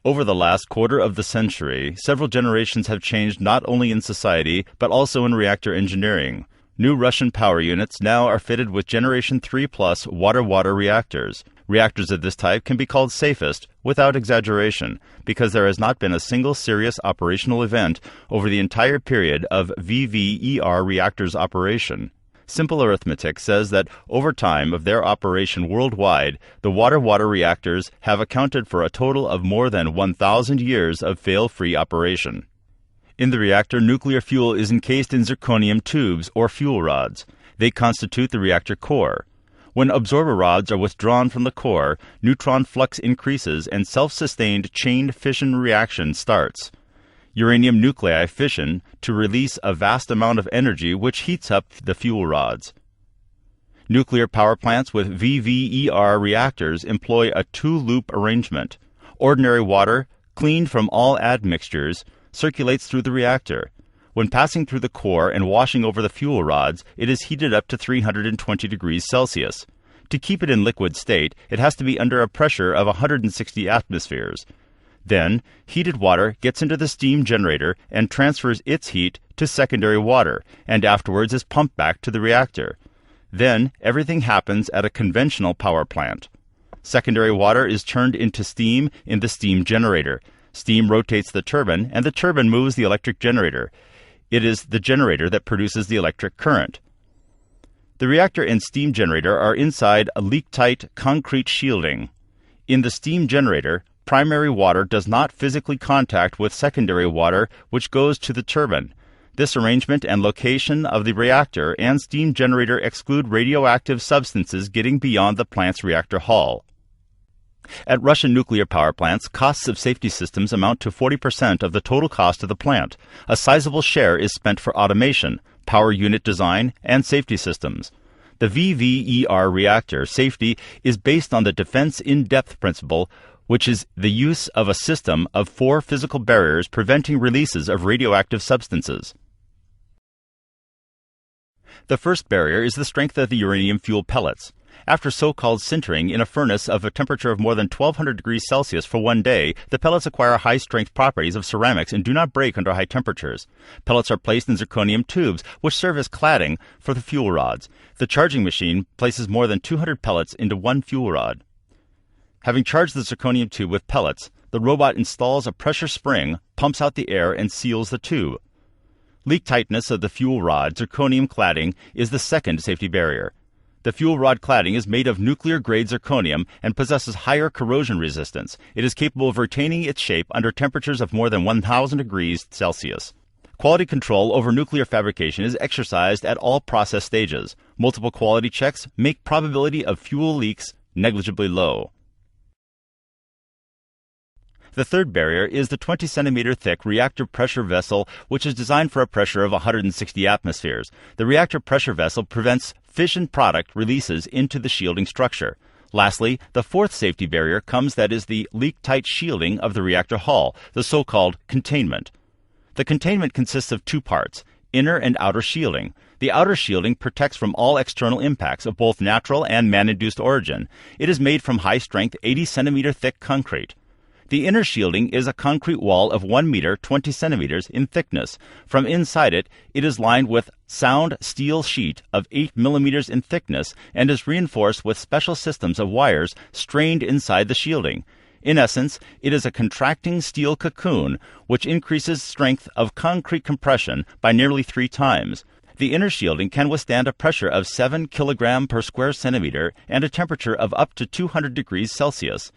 Over the last quarter of the century, several generations have changed not only in society, but also in reactor engineering. New Russian power units now are fitted with Generation 3+ water-water reactors. Reactors of this type can be called safest, without exaggeration, because there has not been a single serious operational event over the entire period of VVER reactors' operation. Simple arithmetic says that over time of their operation worldwide, the water-water reactors have accounted for a total of more than 1,000 years of fail-free operation. In the reactor, nuclear fuel is encased in zirconium tubes or fuel rods. They constitute the reactor core. When absorber rods are withdrawn from the core, neutron flux increases and self-sustained chain fission reaction starts. Uranium nuclei fission to release a vast amount of energy which heats up the fuel rods. Nuclear power plants with VVER reactors employ a two-loop arrangement. Ordinary water, cleaned from all admixtures, circulates through the reactor. When passing through the core and washing over the fuel rods, it is heated up to 320 degrees Celsius. To keep it in liquid state, it has to be under a pressure of 160 atmospheres. Then, heated water gets into the steam generator and transfers its heat to secondary water, and afterwards is pumped back to the reactor. Then, everything happens at a conventional power plant. Secondary water is turned into steam in the steam generator. Steam rotates the turbine, and the turbine moves the electric generator. It is the generator that produces the electric current. The reactor and steam generator are inside a leak-tight concrete shielding. In the steam generator, primary water does not physically contact with secondary water which goes to the turbine. This arrangement and location of the reactor and steam generator exclude radioactive substances getting beyond the plant's reactor hull. At Russian nuclear power plants, costs of safety systems amount to 40% of the total cost of the plant. A sizable share is spent for automation, power unit design, and safety systems. The VVER reactor safety is based on the Defense in-Depth principle, which is the use of a system of 4 physical barriers preventing releases of radioactive substances. The first barrier is the strength of the uranium fuel pellets. After so-called sintering in a furnace of a temperature of more than 1,200 degrees Celsius for one day, the pellets acquire high-strength properties of ceramics and do not break under high temperatures. Pellets are placed in zirconium tubes, which serve as cladding for the fuel rods. The charging machine places more than 200 pellets into one fuel rod. Having charged the zirconium tube with pellets, the robot installs a pressure spring, pumps out the air, and seals the tube. Leak tightness of the fuel rod zirconium cladding is the second safety barrier. The fuel rod cladding is made of nuclear-grade zirconium and possesses higher corrosion resistance. It is capable of retaining its shape under temperatures of more than 1,000 degrees Celsius. Quality control over nuclear fabrication is exercised at all process stages. Multiple quality checks make probability of fuel leaks negligibly low. The third barrier is the 20-centimeter thick reactor pressure vessel, which is designed for a pressure of 160 atmospheres. The reactor pressure vessel prevents fission product releases into the shielding structure. Lastly, the fourth safety barrier comes that is the leak-tight shielding of the reactor hull, the so-called containment. The containment consists of 2 parts, inner and outer shielding. The outer shielding protects from all external impacts of both natural and man-induced origin. It is made from high-strength 80-centimeter thick concrete. The inner shielding is a concrete wall of 1 meter 20 centimeters in thickness. From inside it, it is lined with sound steel sheet of 8 millimeters in thickness and is reinforced with special systems of wires strained inside the shielding. In essence, it is a contracting steel cocoon which increases strength of concrete compression by nearly 3 times. The inner shielding can withstand a pressure of 7 kg per square centimeter and a temperature of up to 200 degrees Celsius.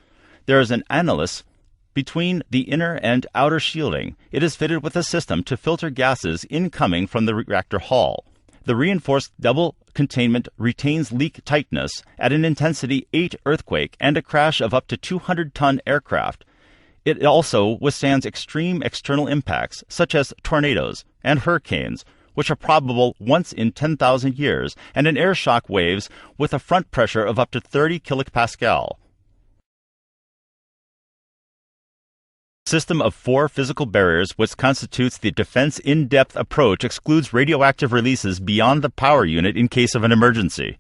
There is an annulus between the inner and outer shielding. It is fitted with a system to filter gases incoming from the reactor hull. The reinforced double containment retains leak tightness at an intensity 8 earthquake and a crash of up to 200-ton aircraft. It also withstands extreme external impacts, such as tornadoes and hurricanes, which are probable once in 10,000 years, and in air shock waves with a front pressure of up to 30 kilopascal. System of 4 physical barriers which constitutes the defense in-depth approach excludes radioactive releases beyond the power unit in case of an emergency.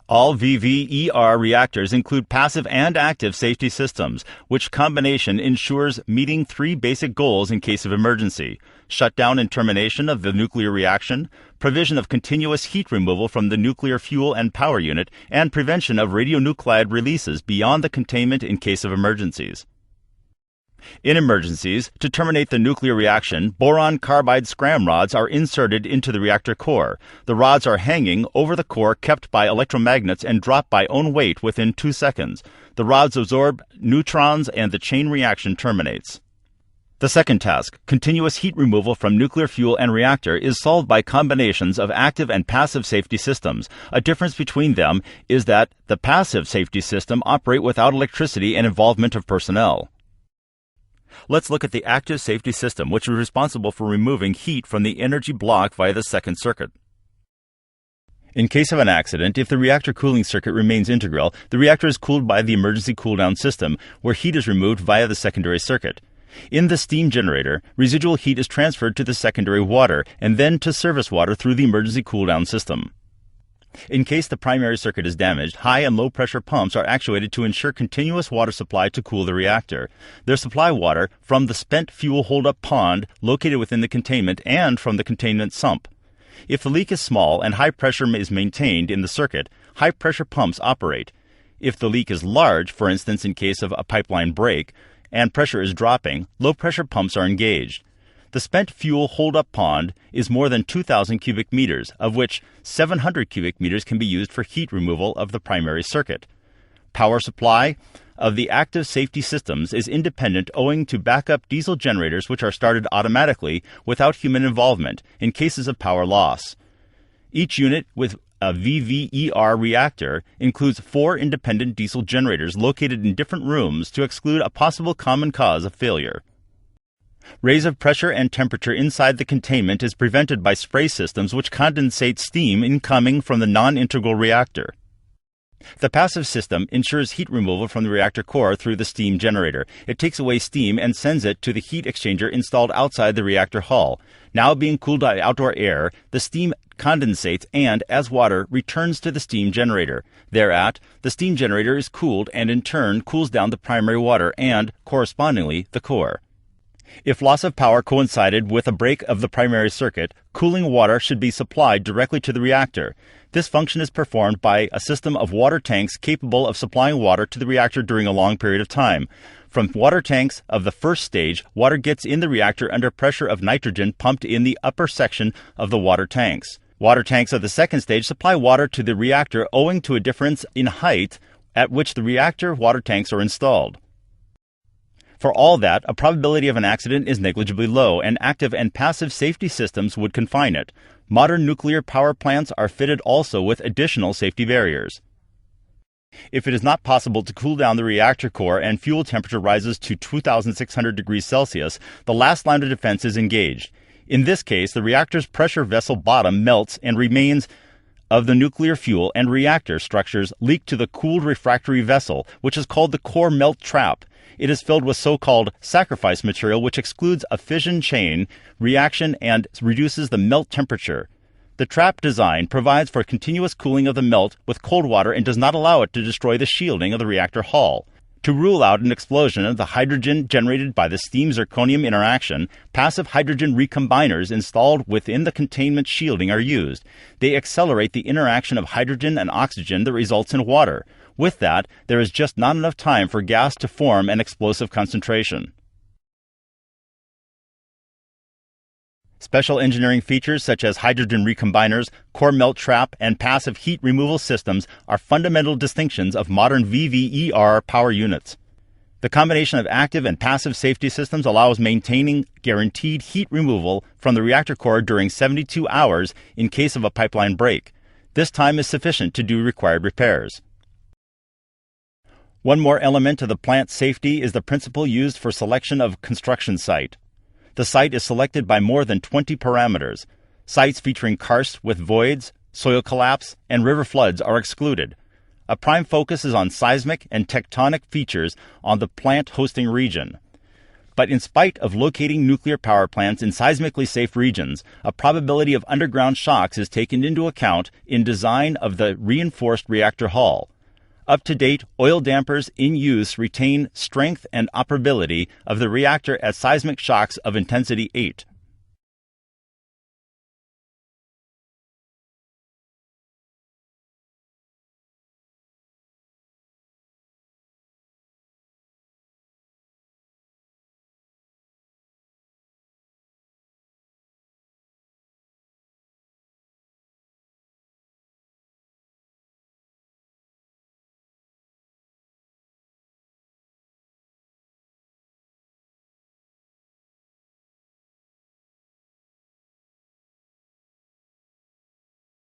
All VVER reactors include passive and active safety systems, which combination ensures meeting three basic goals in case of emergency: shutdown and termination of the nuclear reaction, provision of continuous heat removal from the nuclear fuel and power unit, and prevention of radionuclide releases beyond the containment in case of emergencies. In emergencies, to terminate the nuclear reaction, boron carbide scram rods are inserted into the reactor core. The rods are hanging over the core, kept by electromagnets, and drop by own weight within 2 seconds. The rods absorb neutrons and the chain reaction terminates. The second task, continuous heat removal from nuclear fuel and reactor, is solved by combinations of active and passive safety systems. A difference between them is that the passive safety system operate without electricity and involvement of personnel. Let's look at the active safety system, which is responsible for removing heat from the energy block via the second circuit. In case of an accident, if the reactor cooling circuit remains integral, the reactor is cooled by the emergency cool-down system, where heat is removed via the secondary circuit. In the steam generator, residual heat is transferred to the secondary water and then to service water through the emergency cool-down system. In case the primary circuit is damaged, high and low pressure pumps are actuated to ensure continuous water supply to cool the reactor. They supply water from the spent fuel hold-up pond located within the containment and from the containment sump. If the leak is small and high pressure is maintained in the circuit, high pressure pumps operate. If the leak is large, for instance in case of a pipeline break, and pressure is dropping, low pressure pumps are engaged. The spent fuel hold-up pond is more than 2,000 cubic meters, of which 700 cubic meters can be used for heat removal of the primary circuit. Power supply of the active safety systems is independent owing to backup diesel generators which are started automatically without human involvement in cases of power loss. Each unit with a VVER reactor includes 4 independent diesel generators located in different rooms to exclude a possible common cause of failure. Raise of pressure and temperature inside the containment is prevented by spray systems which condensate steam incoming from the non-integral reactor. The passive system ensures heat removal from the reactor core through the steam generator. It takes away steam and sends it to the heat exchanger installed outside the reactor hull. Now being cooled by outdoor air, the steam condensates and, as water, returns to the steam generator. Thereat, the steam generator is cooled and in turn cools down the primary water and, correspondingly, the core. If loss of power coincided with a break of the primary circuit, cooling water should be supplied directly to the reactor. This function is performed by a system of water tanks capable of supplying water to the reactor during a long period of time. From water tanks of the first stage, water gets in the reactor under pressure of nitrogen pumped in the upper section of the water tanks. Water tanks of the second stage supply water to the reactor owing to a difference in height at which the reactor water tanks are installed. For all that, a probability of an accident is negligibly low, and active and passive safety systems would confine it. Modern nuclear power plants are fitted also with additional safety barriers. If it is not possible to cool down the reactor core and fuel temperature rises to 2,600 degrees Celsius, the last line of defense is engaged. In this case, the reactor's pressure vessel bottom melts and remains of the nuclear fuel and reactor structures leak to the cooled refractory vessel, which is called the core melt trap. It is filled with so-called sacrifice material, which excludes a fission chain reaction and reduces the melt temperature. The trap design provides for continuous cooling of the melt with cold water and does not allow it to destroy the shielding of the reactor hull. To rule out an explosion of the hydrogen generated by the steam-zirconium interaction, passive hydrogen recombiners installed within the containment shielding are used. They accelerate the interaction of hydrogen and oxygen that results in water. With that, there is just not enough time for gas to form an explosive concentration. Special engineering features such as hydrogen recombiners, core melt trap, and passive heat removal systems are fundamental distinctions of modern VVER power units. The combination of active and passive safety systems allows maintaining guaranteed heat removal from the reactor core during 72 hours in case of a pipeline break. This time is sufficient to do required repairs. One more element of the plant safety is the principle used for selection of construction site. The site is selected by more than 20 parameters. Sites featuring karst with voids, soil collapse, and river floods are excluded. A prime focus is on seismic and tectonic features on the plant hosting region. But in spite of locating nuclear power plants in seismically safe regions, a probability of underground shocks is taken into account in design of the reinforced reactor hull. Up-to-date oil dampers in use retain strength and operability of the reactor at seismic shocks of intensity 8.